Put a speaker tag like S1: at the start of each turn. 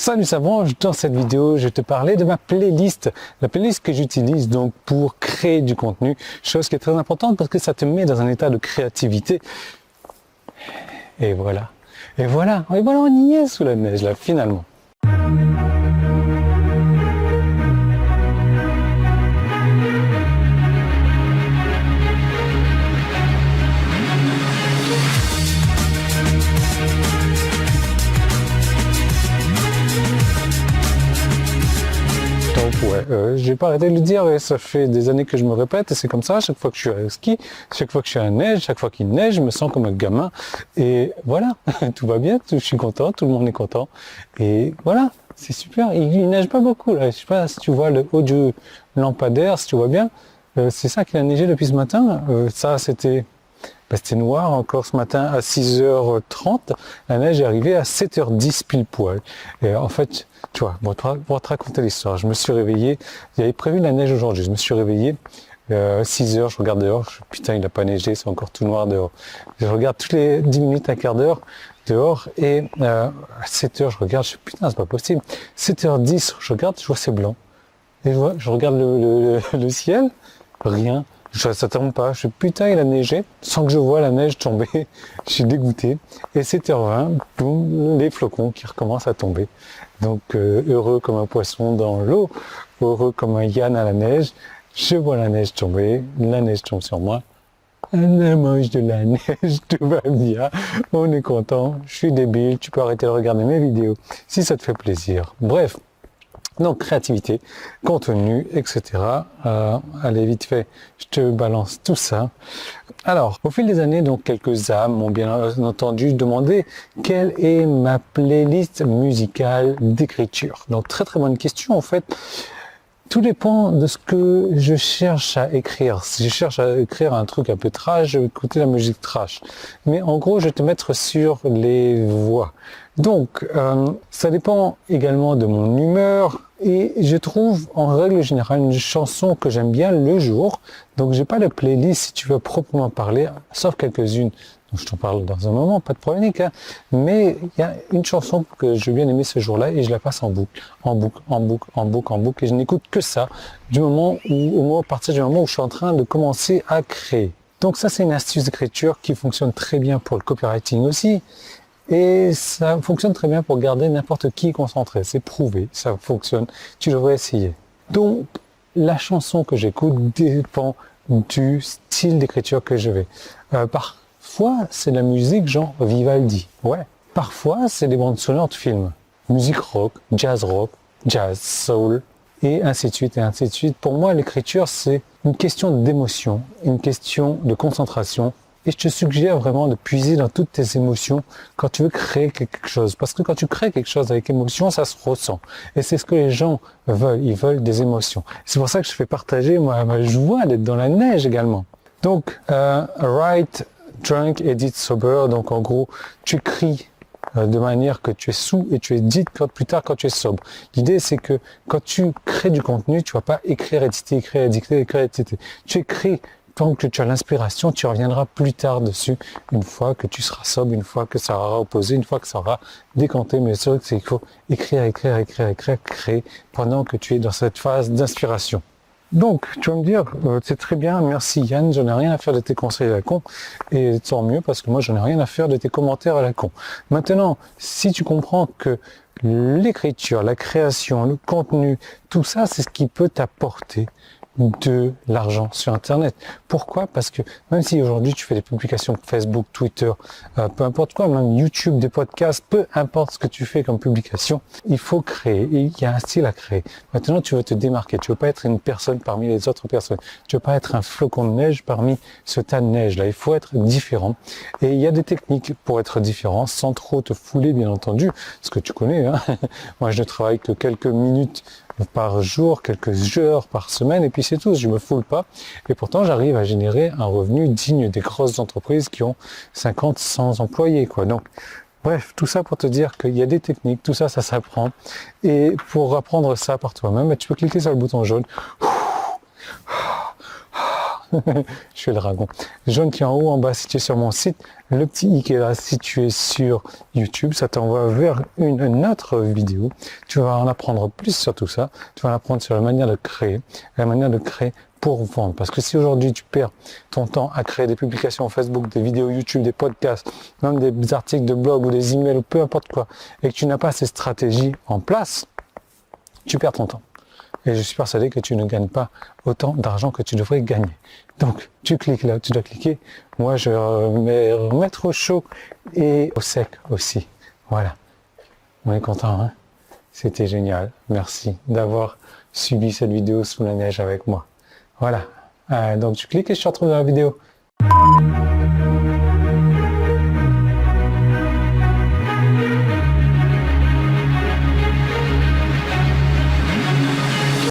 S1: Salut Savon, dans cette vidéo, je vais te parler de ma playlist. La playlist que j'utilise donc pour créer du contenu, chose qui est très importante parce que ça te met dans un état de créativité. Et voilà, on y est sous la neige là, finalement. Je vais pas arrêter de le dire, et ça fait des années que je me répète, et c'est comme ça, chaque fois que je suis à ski, chaque fois que je suis à la neige, chaque fois qu'il neige, je me sens comme un gamin, et voilà, tout va bien, je suis content, tout le monde est content, et voilà, c'est super. Il neige pas beaucoup, là, je sais pas si tu vois le haut du lampadaire, si tu vois bien, c'est ça qu'il a neigé depuis ce matin, ça c'était noir encore ce matin à 6h30, la neige est arrivée à 7h10 pile poil. Et en fait, tu vois, pour te raconter l'histoire, je me suis réveillé, j'avais prévu la neige aujourd'hui, je me suis réveillé, 6h, je regarde dehors, putain il n'a pas neigé, c'est encore tout noir dehors. Je regarde toutes les 10 minutes, un quart d'heure dehors, et à 7h je regarde, je dis putain c'est pas possible, 7h10 je regarde, je vois c'est blanc. Et je regarde le ciel, rien. Ça tombe pas, je suis putain il a neigé, sans que je vois la neige tomber, je suis dégoûté, et 7h20, boum, les flocons qui recommencent à tomber. Donc heureux comme un poisson dans l'eau, heureux comme un Yann à la neige, je vois la neige tomber, la neige tombe sur moi, on mange de la neige, tout va bien, on est content, je suis débile, tu peux arrêter de regarder mes vidéos si ça te fait plaisir. Bref. Donc créativité, contenu, etc. Allez vite fait, je te balance tout ça. Alors, au fil des années, donc quelques âmes m'ont bien entendu demander quelle est ma playlist musicale d'écriture. Donc très bonne question en fait. Tout dépend de ce que je cherche à écrire. Si je cherche à écrire un truc un peu trash, je vais écouter la musique trash. Mais en gros, je vais te mettre sur les voix. Donc, ça dépend également de mon humeur. Et je trouve, en règle générale, une chanson que j'aime bien le jour. Donc, j'ai pas de playlist, si tu veux proprement parler, sauf quelques-unes. Donc, je t'en parle dans un moment, pas de problème, hein. Mais il y a une chanson que j'ai bien aimée ce jour-là et je la passe en boucle, et je n'écoute que ça à partir du moment où je suis en train de commencer à créer. Donc ça, c'est une astuce d'écriture qui fonctionne très bien pour le copywriting aussi. Et ça fonctionne très bien pour garder n'importe qui concentré. C'est prouvé, ça fonctionne. Tu devrais essayer. Donc, la chanson que j'écoute dépend du style d'écriture que je vais. Parfois, c'est de la musique genre Vivaldi. Ouais. Parfois, c'est des bandes sonores de films. Musique rock, jazz, soul, et ainsi de suite, et ainsi de suite. Pour moi, l'écriture, c'est une question d'émotion, une question de concentration. Et je te suggère vraiment de puiser dans toutes tes émotions quand tu veux créer quelque chose. Parce que quand tu crées quelque chose avec émotion, ça se ressent. Et c'est ce que les gens veulent. Ils veulent des émotions. C'est pour ça que je fais partager ma joie d'être dans la neige également. Donc, write, drunk, edit, sober. Donc, en gros, tu écris de manière que tu es sous et tu édites plus tard quand tu es sobre. L'idée, c'est que quand tu crées du contenu, tu vas pas écrire, éditer. Tu écris tant que tu as l'inspiration, tu reviendras plus tard dessus, une fois que tu seras sobre, une fois que ça aura reposé, une fois que ça aura décanté. Mais c'est vrai qu'il faut écrire, créer, pendant que tu es dans cette phase d'inspiration. Donc, tu vas me dire, c'est très bien, merci Yann, j'en ai rien à faire de tes conseils à la con, et tant mieux, parce que moi, j'en ai rien à faire de tes commentaires à la con. Maintenant, si tu comprends que l'écriture, la création, le contenu, tout ça, c'est ce qui peut t'apporter de l'argent sur Internet. Pourquoi? Parce que même si aujourd'hui tu fais des publications Facebook, Twitter, peu importe quoi, même YouTube, des podcasts, peu importe ce que tu fais comme publication, il faut créer. Et il y a un style à créer. Maintenant, tu veux te démarquer. Tu veux pas être une personne parmi les autres personnes. Tu veux pas être un flocon de neige parmi ce tas de neige là. Il faut être différent. Et il y a des techniques pour être différent, sans trop te fouler, bien entendu, ce que tu connais, hein. Moi, je ne travaille que quelques minutes par jour, quelques heures par semaine, et puis c'est tout, je me foule pas. Et pourtant, j'arrive à générer un revenu digne des grosses entreprises qui ont 50, 100 employés, quoi. Donc, bref, tout ça pour te dire qu'il y a des techniques, tout ça, ça s'apprend. Et pour apprendre ça par toi-même, tu peux cliquer sur le bouton jaune. Je fais le dragon. Jaune qui est en haut, en bas, si tu es sur mon site. Le petit i qui est là, si tu es sur YouTube, ça t'envoie vers une autre vidéo. Tu vas en apprendre plus sur tout ça. Tu vas en apprendre sur la manière de créer. Pour vendre. Parce que si aujourd'hui tu perds ton temps à créer des publications Facebook, des vidéos YouTube, des podcasts, même des articles de blog ou des emails ou peu importe quoi, et que tu n'as pas ces stratégies en place, tu perds ton temps. Et je suis persuadé que tu ne gagnes pas autant d'argent que tu devrais gagner. Donc, tu cliques là où tu dois cliquer. Moi, je vais remettre au chaud et au sec aussi. Voilà. On est content, hein? C'était génial. Merci d'avoir suivi cette vidéo sous la neige avec moi. Voilà. Donc, tu cliques et je te retrouve dans la vidéo.